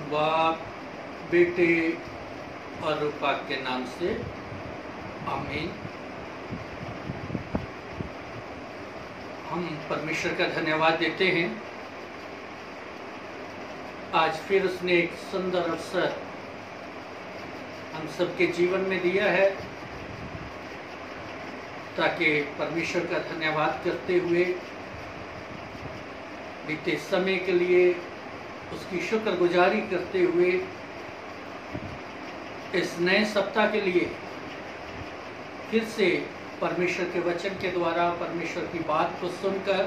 बाप, बेटे और रूपा के नाम से आमीन। हम परमेश्वर का धन्यवाद देते हैं। आज फिर उसने एक सुंदर अवसर हम सबके जीवन में दिया है ताकि परमेश्वर का धन्यवाद करते हुए बीते समय के लिए उसकी शुक्रगुजारी करते हुए इस नए सप्ताह के लिए फिर से परमेश्वर के वचन के द्वारा परमेश्वर की बात को सुनकर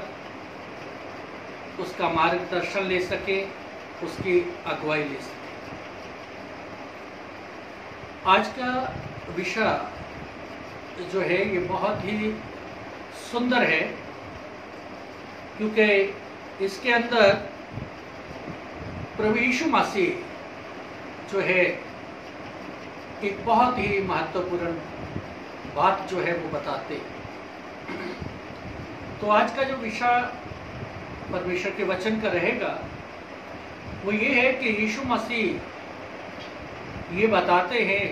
उसका मार्गदर्शन ले सके, उसकी अगुवाई ले सके। आज का विषय जो है ये बहुत ही सुंदर है, क्योंकि इसके अंदर प्रभु यीशु मसीह जो है एक बहुत ही महत्वपूर्ण बात जो है वो बताते हैं। तो आज का जो विषय परमेश्वर के वचन का रहेगा वो ये है कि यीशु मसीह ये बताते हैं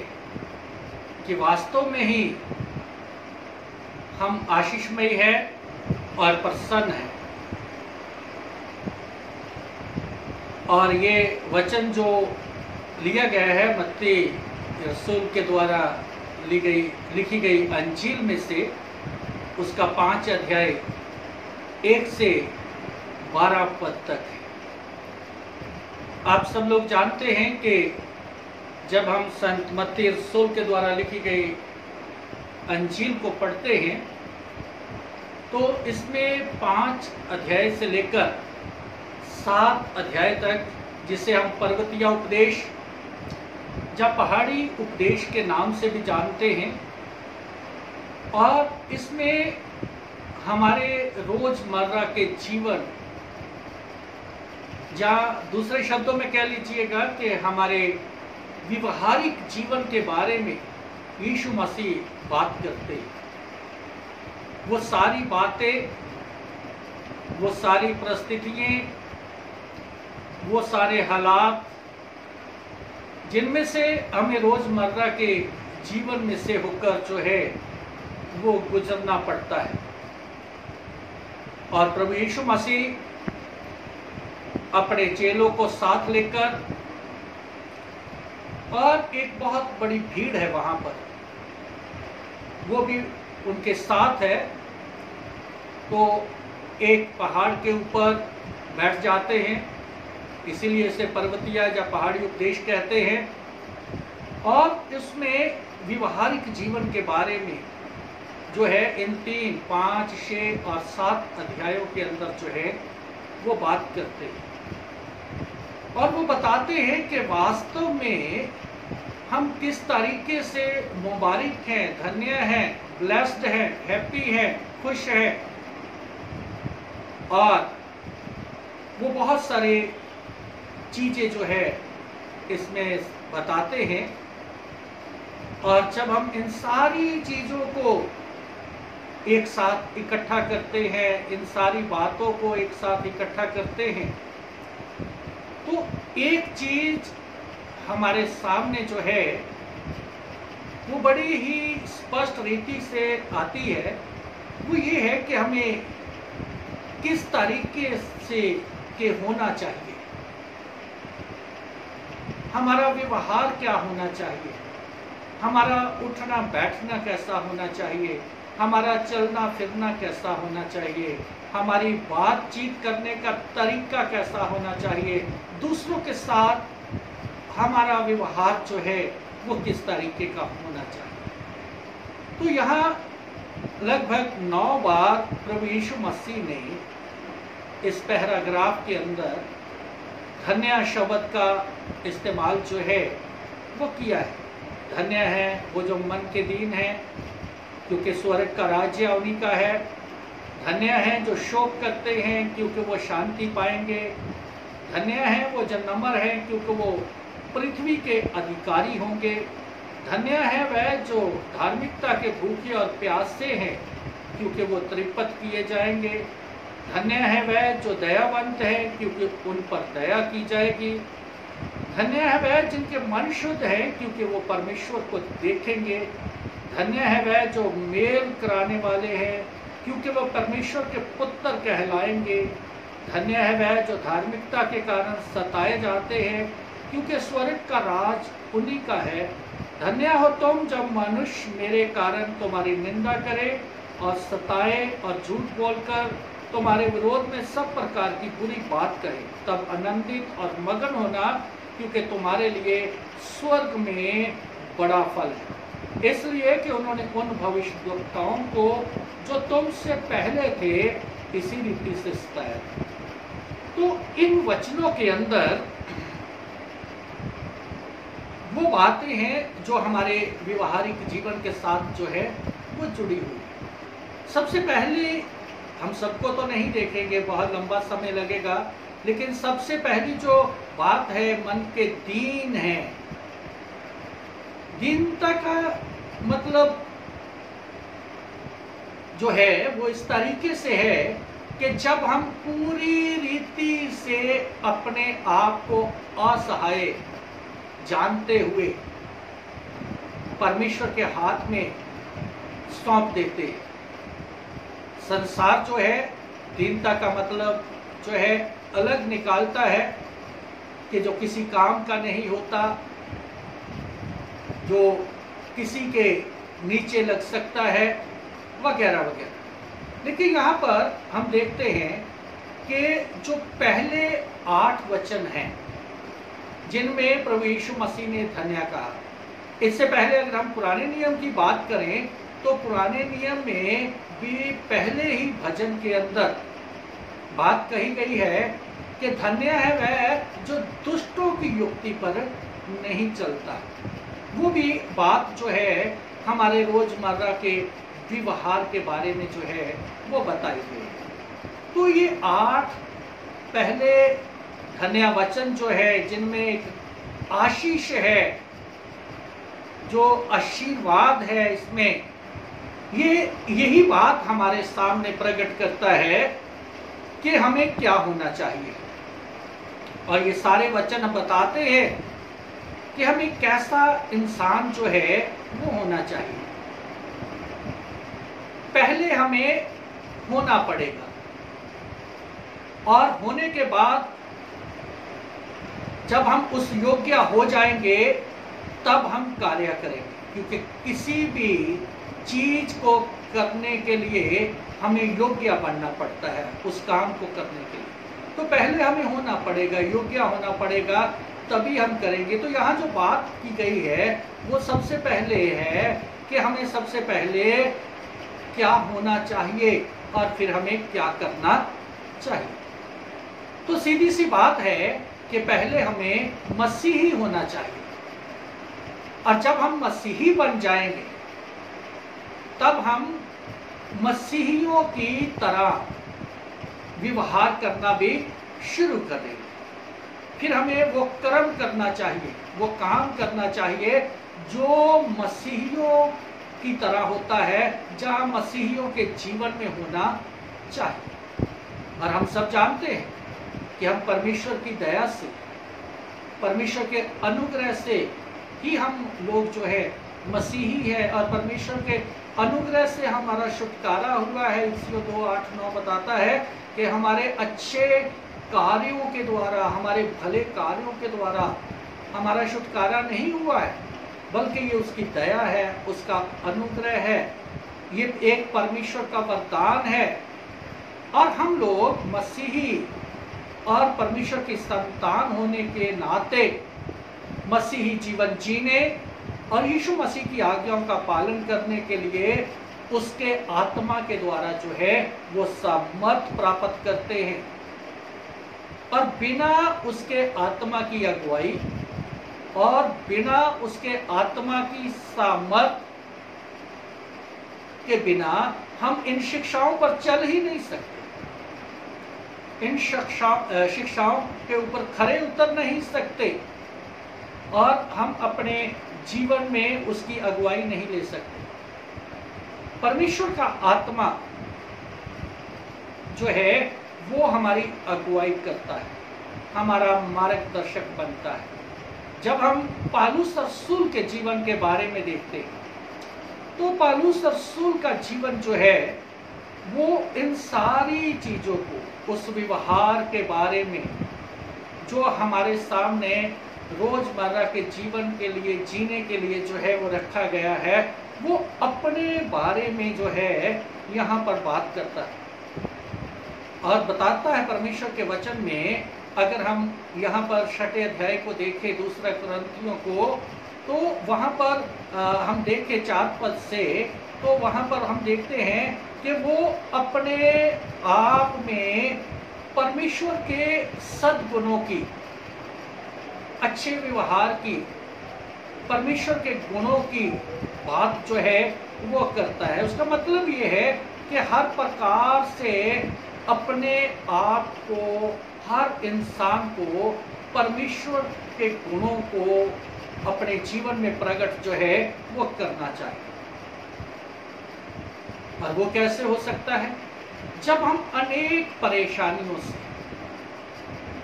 कि वास्तव में ही हम आशीषमय है और प्रसन्न है। और ये वचन जो लिया गया है मत्ती रसूल के द्वारा लिखी गई अंजील में से उसका 5 अध्याय 1 से 12 पद तक है। आप सब लोग जानते हैं कि जब हम संत मत्ती रसूल के द्वारा लिखी गई अंजील को पढ़ते हैं तो इसमें 5 अध्याय से लेकर 7 अध्याय तक, जिसे हम पर्वतीय उपदेश या पहाड़ी उपदेश के नाम से भी जानते हैं, और इसमें हमारे रोजमर्रा के जीवन या दूसरे शब्दों में कह लीजिएगा कि हमारे व्यवहारिक जीवन के बारे में यीशु मसीह बात करते हैं। वो सारी बातें, वो सारी परिस्थितियां, वो सारे हालात जिनमें से हमें रोजमर्रा के जीवन में से होकर जो है वो गुजरना पड़ता है, और प्रभु यीशु मसीह अपने चेलों को साथ लेकर, और एक बहुत बड़ी भीड़ है वहां पर, वो भी उनके साथ है, तो एक पहाड़ के ऊपर बैठ जाते हैं, इसीलिए इसे पर्वतीय या पहाड़ी उपदेश कहते हैं। और इसमें व्यवहारिक जीवन के बारे में जो है इन 3, 5, 6 और 7 अध्यायों के अंदर जो है वो बात करते हैं, और वो बताते हैं कि वास्तव में हम किस तरीके से मुबारक हैं, धन्य हैं, ब्लेस्ड हैं, हैप्पी हैं, खुश हैं। और वो बहुत सारे चीजें जो है इसमें बताते हैं, और जब हम इन सारी चीजों को एक साथ इकट्ठा करते हैं, इन सारी बातों को एक साथ इकट्ठा करते हैं, तो एक चीज हमारे सामने जो है वो बड़ी ही स्पष्ट रीति से आती है। वो ये है कि हमें किस तरीके से के होना चाहिए, हमारा व्यवहार क्या होना चाहिए, हमारा उठना बैठना कैसा होना चाहिए, हमारा चलना फिरना कैसा होना चाहिए, हमारी बातचीत करने का तरीका कैसा होना चाहिए, दूसरों के साथ हमारा व्यवहार जो है वो किस तरीके का होना चाहिए। तो यहाँ लगभग 9 बार प्रभु यीशु मसीह ने इस पैराग्राफ के अंदर धन्य शब्द का इस्तेमाल जो है वो किया है। धन्य है वो जो मन के दीन है, क्योंकि स्वर्ग का राज्य उन्हीं का है। धन्य है जो शोक करते हैं, क्योंकि वो शांति पाएंगे। धन्य है वो जो नम्र है, क्योंकि वो पृथ्वी के अधिकारी होंगे। धन्य है वह जो धार्मिकता के भूखे और प्यासे हैं, क्योंकि वो तृप्त किए जाएंगे। धन्य है वह जो दयावंत है, क्योंकि उन पर दया की जाएगी। धन्य है वह जिनके मन शुद्ध है, क्योंकि वो परमेश्वर को देखेंगे। धन्य है वह जो मेल कराने वाले हैं, क्योंकि वो परमेश्वर के पुत्र कहलाएंगे। धन्य है वह जो धार्मिकता के कारण सताए जाते हैं, क्योंकि स्वर्ग का राज उन्हीं का है। धन्य हो तुम जब मनुष्य मेरे कारण तुम्हारी निंदा करे और सताए और झूठ बोलकर तुम्हारे विरोध में सब प्रकार की बुरी बात कहे। तब आनंदित और मगन होना, क्योंकि तुम्हारे लिए स्वर्ग में बड़ा फल है। इसलिए कि उन्होंने उन भविष्यद्वक्ताओं को जो तुमसे पहले थे इसी रीति से सताया। तो इन वचनों के अंदर वो बातें हैं जो हमारे व्यवहारिक जीवन के साथ जो है वो जुड़ी हुई। सबसे पहले हम सबको तो नहीं देखेंगे, बहुत लंबा समय लगेगा, लेकिन सबसे पहली जो बात है मन के दीन है। दीनता का मतलब जो है वो इस तरीके से है कि जब हम पूरी रीति से अपने आप को असहाय जानते हुए परमेश्वर के हाथ में सौंप देते हैं। संसार जो है दीनता का मतलब जो है अलग निकालता है कि जो किसी काम का नहीं होता, जो किसी के नीचे लग सकता है, वगैरह वगैरह। लेकिन यहाँ पर हम देखते हैं कि जो पहले 8 वचन हैं जिनमें प्रभु यीशु मसीह ने धन्य कहा। इससे पहले अगर हम पुराने नियम की बात करें तो पुराने नियम में भी पहले ही भजन के अंदर बात कही गई है कि धन्य है वह जो दुष्टों की युक्ति पर नहीं चलता। वो भी बात जो है हमारे रोजमर्रा के व्यवहार के बारे में जो है वो बताई गई है। तो ये 8 पहले धन्य वचन जो है जिनमें एक आशीष है, जो आशीर्वाद है, इसमें यही बात हमारे सामने प्रकट करता है कि हमें क्या होना चाहिए। और ये सारे वचन बताते हैं कि हमें कैसा इंसान जो है वो होना चाहिए। पहले हमें होना पड़ेगा और होने के बाद जब हम उस योग्य हो जाएंगे तब हम कार्य करेंगे, क्योंकि किसी भी चीज को करने के लिए हमें योग्य बनना पड़ता है उस काम को करने के लिए। तो पहले हमें होना पड़ेगा, योग्य होना पड़ेगा, तभी हम करेंगे। तो यहाँ जो बात की गई है वो सबसे पहले है कि हमें सबसे पहले क्या होना चाहिए और फिर हमें क्या करना चाहिए। तो सीधी सी बात है कि पहले हमें मसीही होना चाहिए, और जब हम मसीही बन जाएंगे तब हम मसीहियों की तरह व्यवहार करना भी शुरू कर देंगे। फिर हमें वो कर्म करना चाहिए, वो काम करना चाहिए जो मसीहियों की तरह होता है, जहां मसीहियों के जीवन में होना चाहिए। और हम सब जानते हैं कि हम परमेश्वर की दया से, परमेश्वर के अनुग्रह से ही हम लोग जो है मसीही है, और परमेश्वर के अनुग्रह से हमारा छुटकारा हुआ है। इफिसियों 2:8-9 बताता है कि हमारे अच्छे कार्यों के द्वारा, हमारे भले कार्यों के द्वारा हमारा छुटकारा नहीं हुआ है, बल्कि ये उसकी दया है, उसका अनुग्रह है, ये एक परमेश्वर का वरदान है। और हम लोग मसीही और परमेश्वर की संतान होने के नाते मसीही जीवन जीने और यीशु मसीह की आज्ञाओं का पालन करने के लिए उसके आत्मा के द्वारा जो है वो सामर्थ प्राप्त करते हैं। और बिना उसके आत्मा की अगुवाई और बिना उसके आत्मा की सामर्थ के बिना हम इन शिक्षाओं पर चल ही नहीं सकते, इन शिक्षाओं के ऊपर खरे उतर नहीं सकते, और हम अपने जीवन में उसकी अगुवाई नहीं ले सकते। परमेश्वर का आत्मा जो है वो हमारी अगुवाई करता है, हमारा मार्गदर्शक बनता है। जब हम पौलुस रसूल के जीवन के बारे में देखते हैं तो पौलुस रसूल का जीवन जो है वो इन सारी चीजों को, उस व्यवहार के बारे में जो हमारे सामने रोजमर्रा के जीवन के लिए जीने के लिए जो है वो रखा गया है, वो अपने बारे में जो है यहाँ पर बात करता है और बताता है परमेश्वर के वचन में। अगर हम यहाँ पर 6 अध्याय को देखें, 2 कुरिन्थियों को, तो वहाँ पर हम देखें 4 पद से, तो वहाँ पर हम देखते हैं कि वो अपने आप में परमेश्वर के सद्गुणों की, अच्छे व्यवहार की, परमेश्वर के गुणों की बात जो है वो करता है। उसका मतलब ये है कि हर प्रकार से अपने आप को, हर इंसान को परमेश्वर के गुणों को अपने जीवन में प्रकट जो है वो करना चाहिए। और वो कैसे हो सकता है? जब हम अनेक परेशानियों से,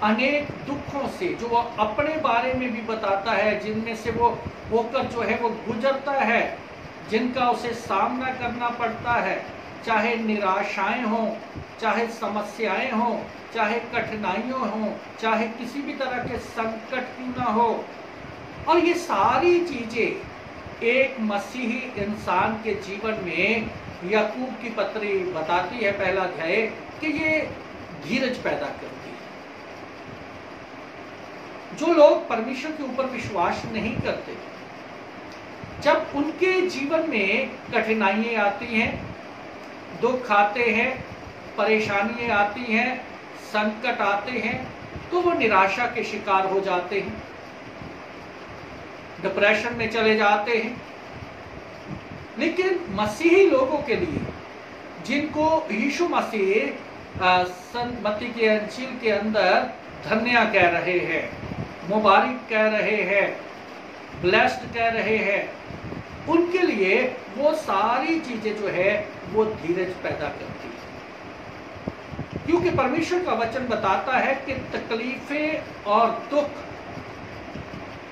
अनेक दुखों से, जो वो अपने बारे में भी बताता है, जिनमें से वो होकर जो है वो गुजरता है, जिनका उसे सामना करना पड़ता है, चाहे निराशाएं हों, चाहे समस्याएं हों, चाहे कठिनाइयां हों, चाहे किसी भी तरह के संकट क्यों ना हो। और ये सारी चीजें एक मसीही इंसान के जीवन में याकूब की पत्री बताती है, पहला अध्याय, कि ये धीरज पैदा करती है। जो लोग परमेश्वर के ऊपर विश्वास नहीं करते, जब उनके जीवन में कठिनाइयां आती हैं, दुख आते हैं, परेशानियां आती हैं, संकट आते हैं, तो वो निराशा के शिकार हो जाते हैं, डिप्रेशन में चले जाते हैं। लेकिन मसीही लोगों के लिए, जिनको यीशु मसीह मत्ती के अंजील के अंदर धन्य कह रहे हैं, मुबारक कह रहे हैं, ब्लेस्ड कह रहे हैं, उनके लिए वो सारी चीजें जो है वो धीरज पैदा करती है। क्योंकि परमेश्वर का वचन बताता है कि तकलीफें और दुख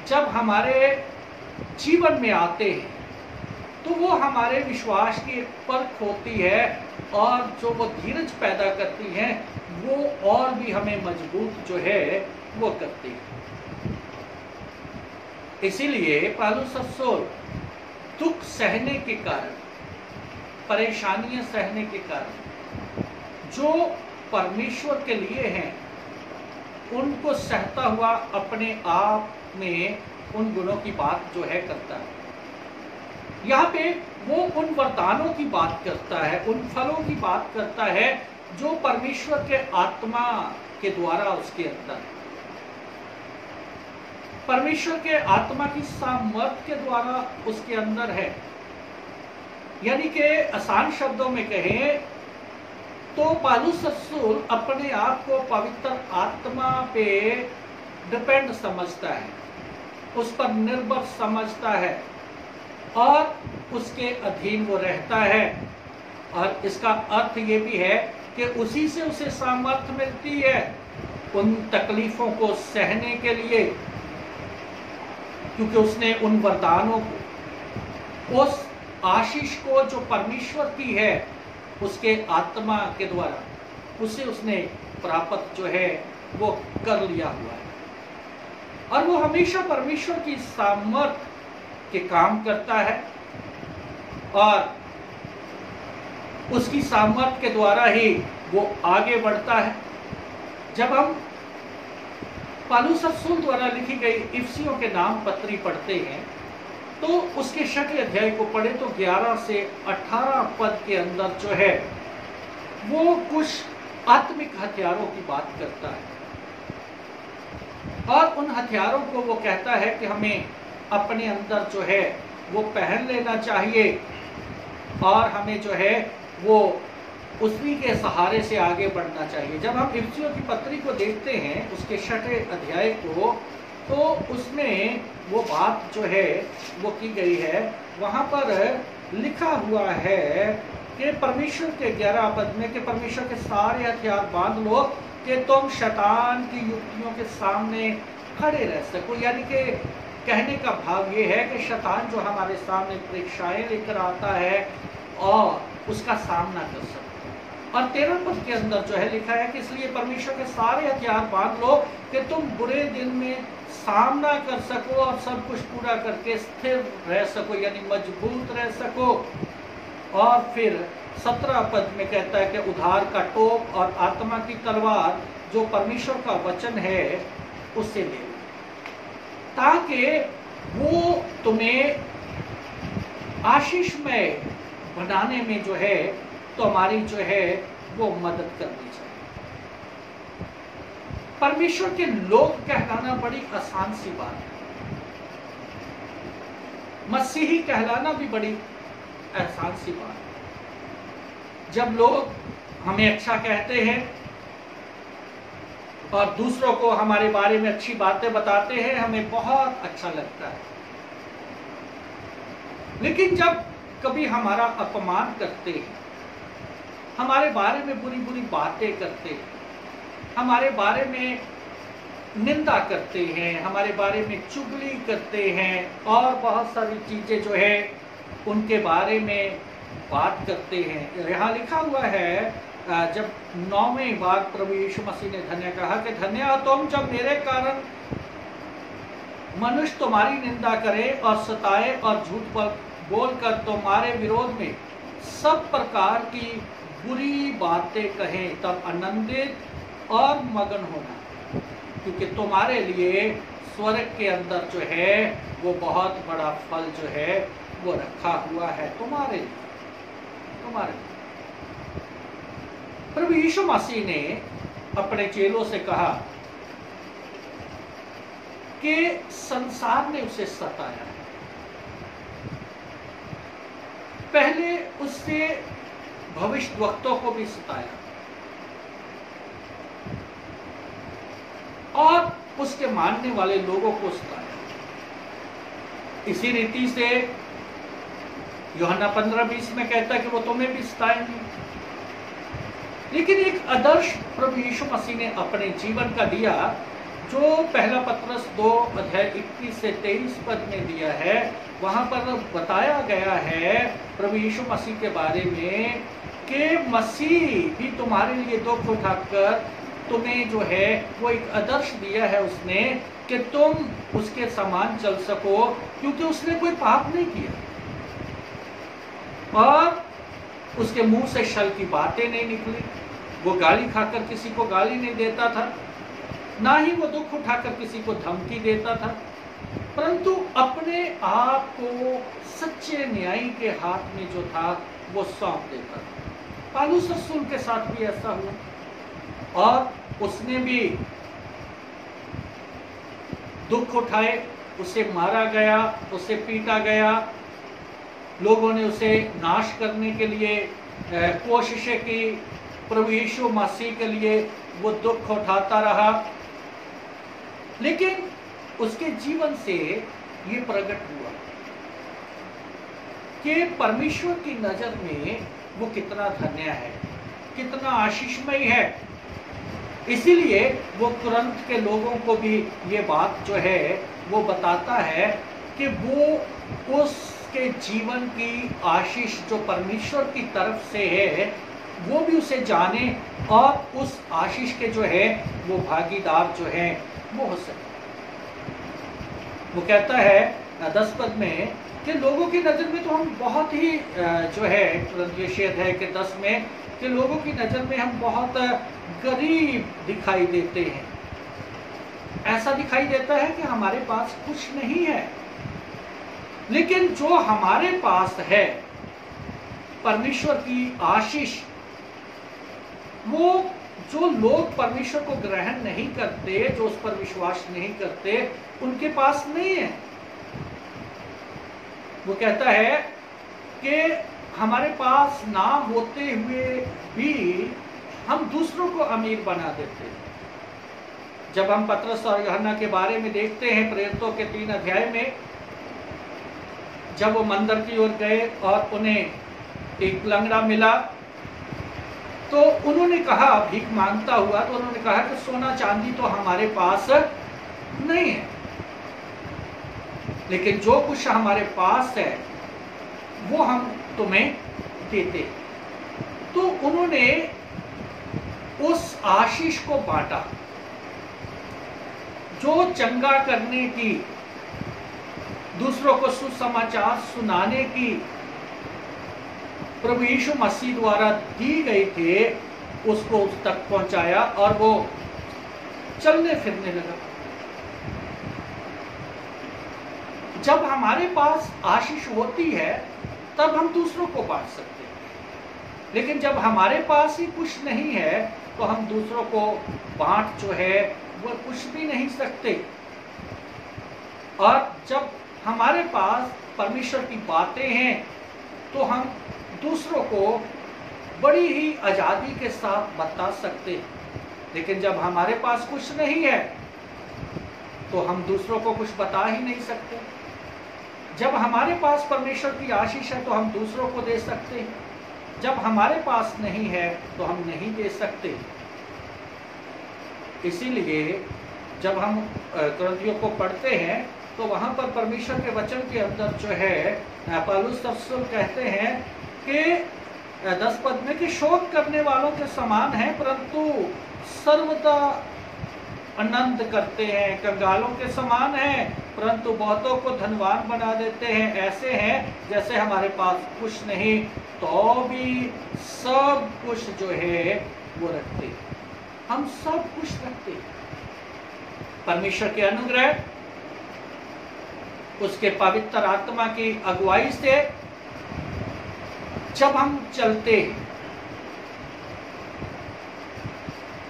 जब हमारे जीवन में आते हैं तो वो हमारे विश्वास की एक परख होती है, और जो वो धीरज पैदा करती हैं वो और भी हमें मजबूत जो है वो करती है। इसीलिए पौलुस रसूल दुख सहने के कारण, परेशानियां सहने के कारण, जो परमेश्वर के लिए हैं, उनको सहता हुआ अपने आप में उन गुणों की बात जो है करता है। यहाँ पे वो उन वरदानों की बात करता है, उन फलों की बात करता है जो परमेश्वर के आत्मा के द्वारा उसके अंदर, परमेश्वर के आत्मा की सामर्थ के द्वारा उसके अंदर है। यानी कि आसान शब्दों में कहें तो पौलुस रसूल अपने आप को पवित्र आत्मा पे डिपेंड समझता है, उस पर निर्भर समझता है और उसके अधीन वो रहता है। और इसका अर्थ ये भी है कि उसी से उसे सामर्थ्य मिलती है उन तकलीफों को सहने के लिए, क्योंकि उसने उन वरदानों को, उस आशीष को जो परमेश्वर की है उसके आत्मा के द्वारा, उसे उसने प्राप्त जो है वो कर लिया हुआ है। और वो हमेशा परमेश्वर की सामर्थ के काम करता है और उसकी सामर्थ के द्वारा ही वो आगे बढ़ता है। जब हम पौलुस रसूल द्वारा लिखी गई इफिसियों के नाम पत्री पढ़ते हैं तो उसके 6 अध्याय को पढ़े तो 11 से 18 पद के अंदर जो है वो कुछ आत्मिक हथियारों की बात करता है, और उन हथियारों को वो कहता है कि हमें अपने अंदर जो है वो पहन लेना चाहिए और हमें जो है वो उसी के सहारे से आगे बढ़ना चाहिए। जब हम इफिसियों की पत्री को देखते हैं, उसके 6 अध्याय को, तो उसमें वो बात जो है वो की गई है। वहां पर लिखा हुआ है कि परमेश्वर के 11 पद में कि परमेश्वर के सारे हथियार बांध लो कि तुम शैतान की युक्तियों के सामने खड़े रह सको। यानी कि कहने का भाव ये है कि शैतान जो हमारे सामने परीक्षाएं लेकर आता है और उसका सामना कर सको। और 13 पद के अंदर जो है लिखा है कि इसलिए परमेश्वर के सारे हथियार बांध लो कि तुम बुरे दिन में सामना कर सको और सब कुछ पूरा करके स्थिर रह सको, यानी मजबूत रह सको। और फिर 17 पद में कहता है कि उद्धार का टोप और आत्मा की तलवार जो परमेश्वर का वचन है उससे ले, ताकि वो तुम्हें आशीषमय बनाने में जो है तुम्हारी जो है वो मदद करनी चाहिए। परमेश्वर के लोग कहलाना बड़ी आसान सी बात है, मसीही कहलाना भी बड़ी आसान सी बात है। जब लोग हमें अच्छा कहते हैं और दूसरों को हमारे बारे में अच्छी बातें बताते हैं, हमें बहुत अच्छा लगता है। लेकिन जब कभी हमारा अपमान करते हैं, हमारे बारे में बुरी बुरी बातें करते हैं, हमारे बारे में निंदा करते हैं, हमारे बारे में चुगली करते हैं और बहुत सारी चीजें जो है उनके बारे में बात करते हैं। यहाँ लिखा हुआ है, जब 9वें बार प्रभु यीशु मसीह ने धन्य कहा कि धन्य हो तुम जब मेरे कारण मनुष्य तुम्हारी निंदा करे और सताए और झूठ बोलकर तुम्हारे विरोध में सब प्रकार की बुरी बातें कहें, तब आनंदित और मगन होना, क्योंकि तुम्हारे लिए स्वर्ग के अंदर जो है वो बहुत बड़ा फल जो है वो रखा हुआ है तुम्हारे लिए। प्रभु यीशु मसीह ने अपने चेलों से कहा कि संसार ने उसे सताया है, पहले उससे भविष्यवक्तों को भी सताया और उसके मानने वाले लोगों को सताया। इसी रीति से यूहन्ना 15:20 में कहता है कि वो तुम्हें भी सताएंगे। लेकिन एक आदर्श प्रभु यीशु मसीह ने अपने जीवन का दिया, जो पहला पत्रस 2:21 से 23 पद में दिया है। वहां पर बताया गया है प्रभु यीशु मसीह के बारे में कि मसीह भी तुम्हारे लिए दुख उठाकर तुम्हें जो है वो एक आदर्श दिया है उसने, कि तुम उसके समान चल सको, क्योंकि उसने कोई पाप नहीं किया और उसके मुंह से छल की बातें नहीं निकली। वो गाली खाकर किसी को गाली नहीं देता था, ना ही वो दुख उठाकर किसी को धमकी देता था, परंतु अपने आप को सच्चे न्यायी के हाथ में जो था वो सौंप देता था। पौलुस रसूल के साथ भी ऐसा हुआ और उसने भी दुख उठाए, उसे मारा गया, उसे पीटा गया, लोगों ने उसे नाश करने के लिए कोशिशें की। प्रभु यीशु मसीह के लिए वो दुख उठाता रहा, लेकिन उसके जीवन से ये प्रकट हुआ कि परमेश्वर की नजर में वो कितना धन्य है, कितना आशीषमय है। इसीलिए वो तुरंत के लोगों को भी ये बात जो है वो बताता है कि वो उसके जीवन की आशीष जो परमेश्वर की तरफ से है वो भी उसे जाने और उस आशीष के जो है वो भागीदार जो है वो हो सके। वो कहता है 10 पद में कि लोगों की नज़र में तो हम बहुत ही जो है, ये शेर है कि 10 में कि लोगों की नज़र में हम बहुत गरीब दिखाई देते हैं। ऐसा दिखाई देता है कि हमारे पास कुछ नहीं है, लेकिन जो हमारे पास है परमेश्वर की आशीष, वो जो लोग परमेश्वर को ग्रहण नहीं करते, जो उस पर विश्वास नहीं करते, उनके पास नहीं है। वो कहता है कि हमारे पास ना होते हुए भी हम दूसरों को अमीर बना देते हैं। जब हम पतरस और यूहन्ना के बारे में देखते हैं प्रेरितों के 3 अध्याय में, जब वो मंदिर की ओर गए और उन्हें एक लंगड़ा मिला तो उन्होंने कहा, भीख मांगता हुआ, तो उन्होंने कहा कि सोना चांदी तो हमारे पास नहीं है, लेकिन जो कुछ हमारे पास है वो हम तुम्हें देते हैं। तो उन्होंने उस आशीष को बांटा जो चंगा करने की, दूसरों को सुसमाचार सुनाने की प्रभु यीशु मसीह द्वारा दी गई थे, उसको उस तक पहुंचाया और वो चलने फिरने लगा। जब हमारे पास आशीष होती है तब हम दूसरों को बांट सकते हैं, लेकिन जब हमारे पास ही कुछ नहीं है तो हम दूसरों को बांट जो है वो कुछ भी नहीं सकते। और जब हमारे पास परमेश्वर की बातें हैं तो हम दूसरों को बड़ी ही आजादी के साथ बता सकते हैं, लेकिन जब हमारे पास कुछ नहीं है तो हम दूसरों को कुछ बता ही नहीं सकते। जब हमारे पास परमेश्वर की आशीष है तो हम दूसरों को दे सकते हैं, जब हमारे पास नहीं है तो हम नहीं दे सकते। इसीलिए जब हम कुरिन्थियों को पढ़ते हैं तो वहां पर परमेश्वर के वचन के अंदर जो है पौलुस रसूल कहते हैं कि 10 पद में कि शोक करने वालों के समान है परंतु सर्वदा आनंद करते हैं, कंगालों के समान है परंतु बहुतों को धनवान बना देते हैं, ऐसे हैं जैसे हमारे पास कुछ नहीं तो भी सब कुछ जो है वो रखते हैं। हम सब कुछ रखते हैं। परमेश्वर के अनुग्रह, उसके पवित्र आत्मा की अगुवाई से जब हम चलते हैं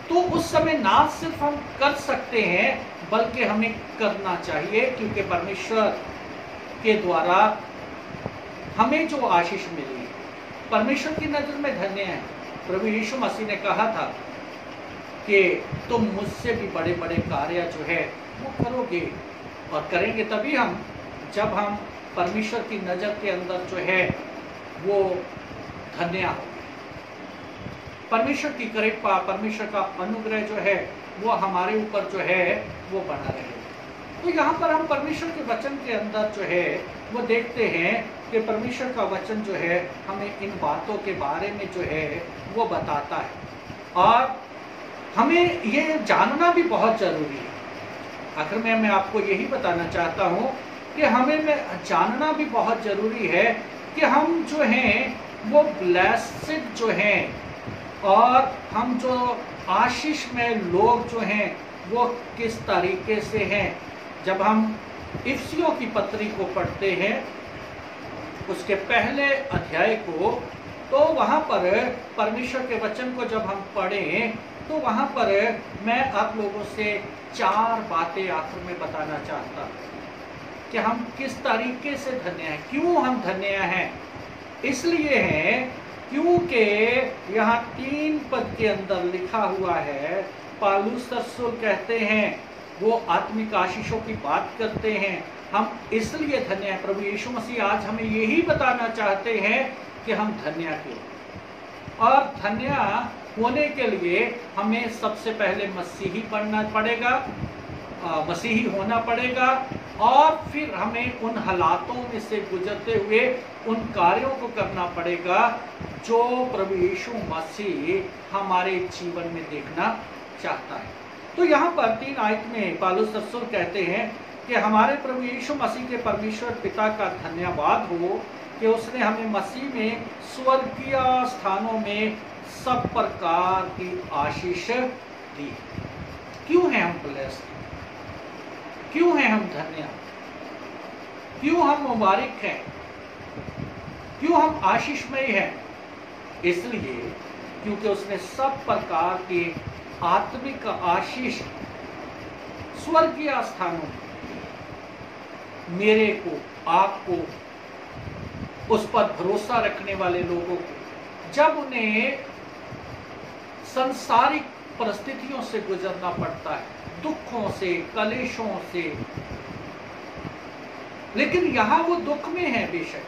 तो उस समय ना सिर्फ हम कर सकते हैं बल्कि हमें करना चाहिए, क्योंकि परमेश्वर के द्वारा हमें जो आशीष मिली है परमेश्वर की नजर में धन्य है। प्रभु यीशु मसीह ने कहा था कि तुम मुझसे भी बड़े बड़े कार्य जो है वो करोगे, और करेंगे तभी हम जब हम परमेश्वर की नजर के अंदर जो है वो धन्य होंगे। परमेश्वर की कृपा, परमेश्वर का अनुग्रह जो है वो हमारे ऊपर जो है वो बना रहे। तो यहाँ पर हम परमेश्वर के वचन के अंदर जो है वो देखते हैं कि परमेश्वर का वचन जो है हमें इन बातों के बारे में जो है वो बताता है, और हमें ये जानना भी बहुत जरूरी है। आखिर में मैं आपको यही बताना चाहता हूँ कि हमें जानना भी बहुत जरूरी है कि हम जो हैं वो ब्लेस्ड जो हैं, और हम जो आशीष में लोग जो हैं वो किस तरीके से हैं। जब हम इफिसियों की पत्री को पढ़ते हैं उसके पहले अध्याय को, तो वहाँ पर परमेश्वर के वचन को जब हम पढ़ें तो वहाँ पर मैं आप लोगों से 4 बातें आखिर में बताना चाहता हूँ कि हम किस तरीके से धन्य हैं। क्यों हम धन्य हैं? इसलिए हैं क्योंकि यहाँ 3 पद के अंदर लिखा हुआ है, पौलुस रसूल कहते हैं, वो आत्मिक आशीषों की बात करते हैं। हम इसलिए धन्य हैं। प्रभु यीशु मसीह आज हमें यही बताना चाहते हैं कि हम धन्य क्यों, और धन्य होने के लिए हमें सबसे पहले मसीही बनना पड़ेगा, मसीही होना पड़ेगा, और फिर हमें उन हालातों में से गुजरते हुए उन कार्यों को करना पड़ेगा जो प्रभु यीशु मसीह हमारे जीवन में देखना चाहता है। तो यहाँ पर 3 आयत में पौलुस रसूल कहते हैं कि हमारे प्रभु यीशु मसीह के परमेश्वर पिता का धन्यवाद हो कि उसने हमें मसीह में स्वर्गीय स्थानों में सब प्रकार की आशीष दी। क्यों हैं हम ब्लेस्ड? क्यों हैं हम धन्य? क्यों हम मुबारक हैं? क्यों हम आशीषमय हैं? इसलिए क्योंकि उसने सब प्रकार की आत्मिक आशीष स्वर्गीय स्थानों मेरे को, आपको, उस पर भरोसा रखने वाले लोगों को, जब उन्हें सांसारिक परिस्थितियों से गुजरना पड़ता है, दुखों से, कलेशों से, लेकिन यहां वो दुख में है, बेशक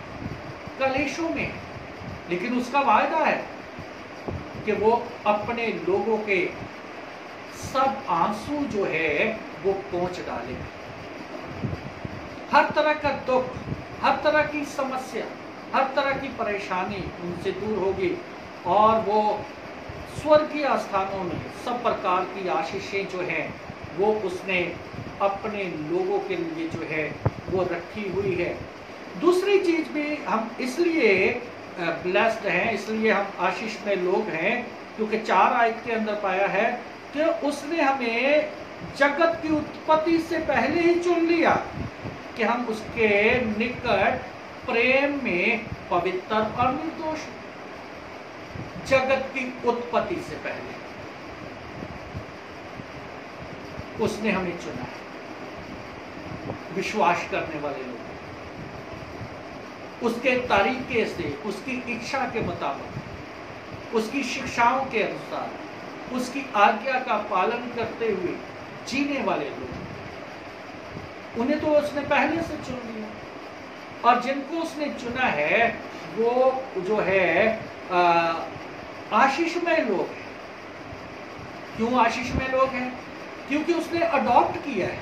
कलेशों में है, लेकिन उसका वायदा है कि वो अपने लोगों के सब आंसू जो है वो पोंछ डाले। हर तरह का दुख, हर तरह की समस्या, हर तरह की परेशानी उनसे दूर होगी और वो स्वर्गीय स्थानों में सब प्रकार की आशीषें जो हैं वो उसने अपने लोगों के लिए जो है वो रखी हुई है। दूसरी चीज भी हम इसलिए ब्लेस्ड हैं, इसलिए हम आशीष में लोग हैं, क्योंकि 4 आयत के अंदर पाया है कि उसने हमें जगत की उत्पत्ति से पहले ही चुन लिया कि हम उसके निकट प्रेम में पवित्र और निर्दोष। जगत की उत्पत्ति से पहले उसने हमें चुना है, विश्वास करने वाले लोग उसके तरीके से, उसकी इच्छा के मुताबिक, उसकी शिक्षाओं के अनुसार, उसकी आज्ञा का पालन करते हुए जीने वाले उन्हें तो उसने पहले से चुन लिया। और जिनको उसने चुना है वो जो है आशीषमय लोग हैं। क्यों आशीषमय लोग हैं? क्योंकि उसने अडॉप्ट किया है,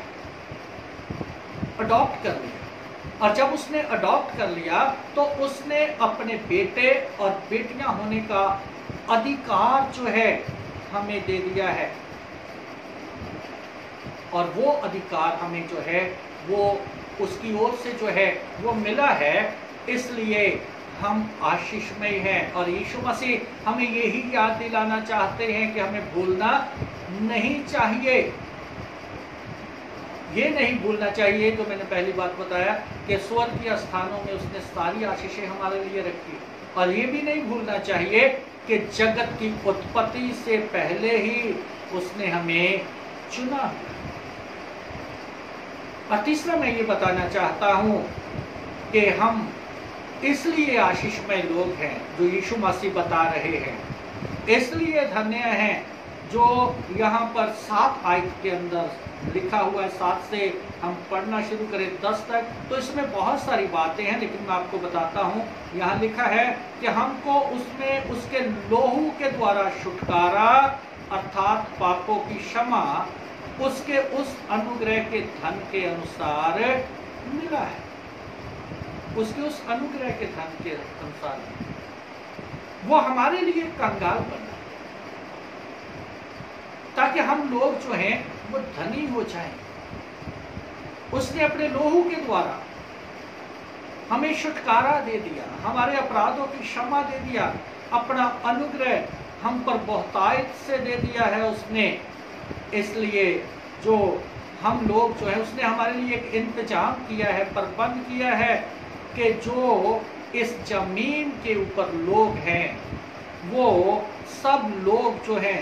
अडॉप्ट कर लिया। और जब उसने अडॉप्ट कर लिया तो उसने अपने बेटे और बेटियां होने का अधिकार जो है हमें दे दिया है। और वो अधिकार हमें जो है वो उसकी ओर से जो है वो मिला है, इसलिए हम आशीषमय हैं। और यीशु मसीह हमें यही याद दिलाना चाहते हैं कि हमें भूलना नहीं चाहिए। ये नहीं भूलना चाहिए, तो मैंने पहली बात बताया कि स्वर्गीय स्थानों में उसने सारी आशीषें हमारे लिए रखी। और ये भी नहीं भूलना चाहिए कि जगत की उत्पत्ति से पहले ही उसने हमें चुना। और तीसरा मैं ये बताना चाहता हूं कि हम इसलिए आशीषमय लोग हैं जो यीशु मसीह बता रहे हैं, इसलिए धन्य हैं जो यहाँ पर 7 आयत के अंदर लिखा हुआ है। 7 से हम पढ़ना शुरू करें 10 तक, तो इसमें बहुत सारी बातें हैं, लेकिन मैं आपको बताता हूँ। यहाँ लिखा है कि हमको उसमें उसके लोहू के द्वारा छुटकारा अर्थात पापों की क्षमा उसके उस अनुग्रह के धन के अनुसार मिला है। उसके उस अनुग्रह के धन के अनुसार वो हमारे लिए कंगाल बना ताकि हम लोग जो हैं वो धनी हो जाएं। उसने अपने लोहू के द्वारा हमें छुटकारा दे दिया, हमारे अपराधों की क्षमा दे दिया, अपना अनुग्रह हम पर बहुतायत से दे दिया है उसने। इसलिए जो हम लोग जो है उसने हमारे लिए एक इंतजाम किया है, प्रबंध किया है कि जो इस जमीन के ऊपर लोग हैं वो सब लोग जो हैं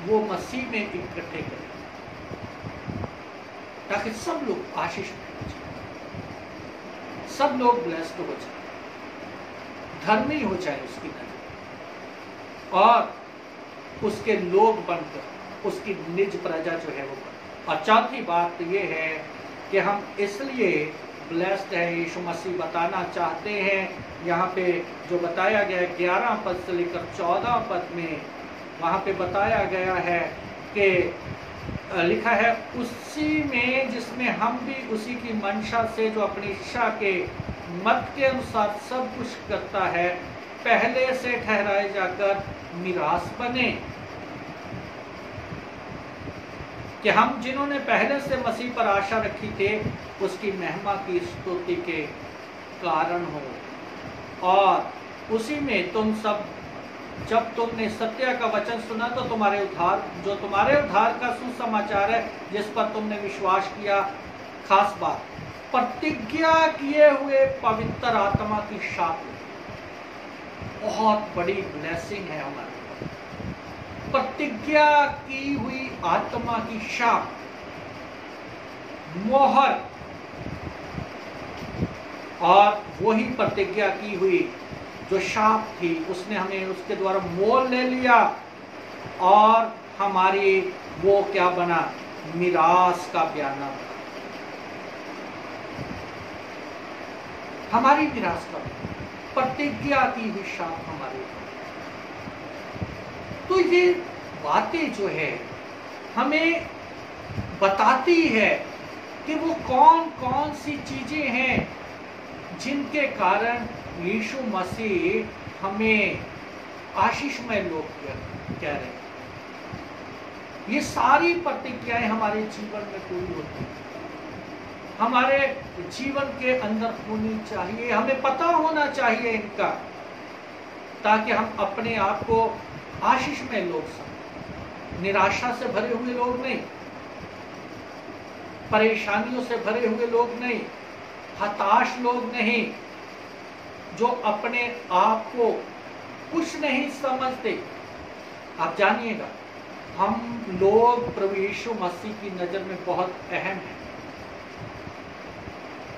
वो मसीह में इकट्ठे करें ताकि सब लोग आशीष हो जाए, सब लोग ब्लेस्ड हो जाए, धर्मी हो जाए उसकी नजर, और उसके लोग बनकर उसकी निज प्रजा जो है वो बने। और चौथी बात ये है कि हम इसलिए ब्लेस्ड है, यीशु मसीह बताना चाहते हैं। यहाँ पे जो बताया गया 11 पद से लेकर 14 पद में वहाँ पे बताया गया है कि लिखा है उसी में जिसमें हम भी उसी की मंशा से जो अपनी इच्छा के मत के अनुसार सब कुछ करता है पहले से ठहराए जाकर मिरास बने, कि हम जिन्होंने पहले से मसीह पर आशा रखी थे उसकी महिमा की स्तुति के कारण हो। और उसी में तुम सब जब तुमने सत्य का वचन सुना तो तुम्हारे उद्धार का सुसमाचार है जिस पर तुमने विश्वास किया। खास बात, प्रतिज्ञा किए हुए पवित्र आत्मा की शाप बहुत बड़ी ब्लेसिंग है हमारे। प्रतिज्ञा की हुई आत्मा की शाप, मोहर, और वही प्रतिज्ञा की हुई जो शाप थी उसने हमें उसके द्वारा मोल ले लिया और हमारी वो क्या बना, मिरास का बयाना, हमारी मिरास का प्रतिज्ञा की हुई शाप हमारी। तो ये बातें जो है हमें बताती है कि वो कौन कौन सी चीजें हैं जिनके कारण यीशु मसीह हमें आशीषमय लोग कह रहे हैं। ये सारी प्रतिक्रियाएं हमारे जीवन में पूरी होती हैं, हमारे जीवन के अंदर होनी चाहिए, हमें पता होना चाहिए इनका, ताकि हम अपने आप को आशीषमय लोग समझें। निराशा से भरे हुए लोग नहीं, परेशानियों से भरे हुए लोग नहीं, हताश लोग नहीं, जो अपने आप को कुछ नहीं समझते। आप जानिएगा, हम लोग प्रभु यीशु मसीह की नजर में बहुत अहम हैं,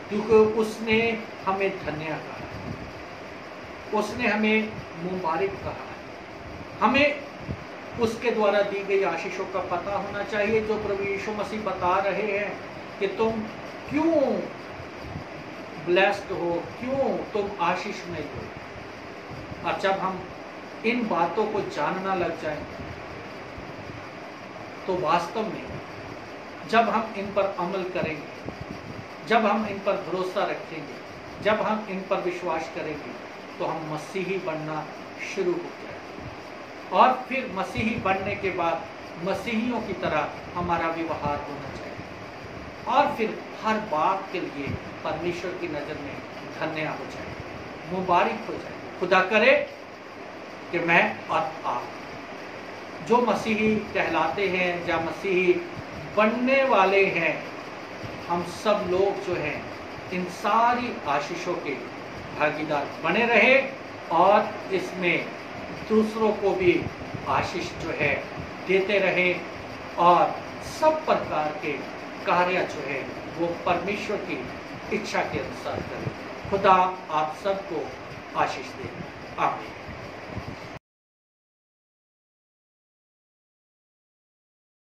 क्योंकि उसने हमें धन्य कहा है, उसने हमें मुबारक कहा है। हमें उसके द्वारा दी गई आशीषों का पता होना चाहिए, जो प्रभु यीशु मसीह बता रहे हैं कि तुम क्यों ब्लेस्ड हो, क्यों तुम आशीषमय हो। और जब हम इन बातों को जानना लग जाएं, तो वास्तव में जब हम इन पर अमल करेंगे, जब हम इन पर भरोसा रखेंगे, जब हम इन पर विश्वास करेंगे, तो हम मसीही बनना शुरू हो जाएगा। और फिर मसीही बनने के बाद मसीहियों की तरह हमारा व्यवहार होना चाहिए, और फिर हर बात के लिए परमेश्वर की नज़र में धन्य हो जाए, मुबारक हो जाए। खुदा करे कि मैं और आप जो मसीही कहलाते हैं या मसीही बनने वाले हैं, हम सब लोग जो हैं इन सारी आशीषों के भागीदार बने रहे, और इसमें दूसरों को भी आशीष जो है देते रहे, और सब प्रकार के कार्य जो है वो परमेश्वर की इच्छा के अनुसार करें। खुदा आप सबको आशीष दे। आमीन।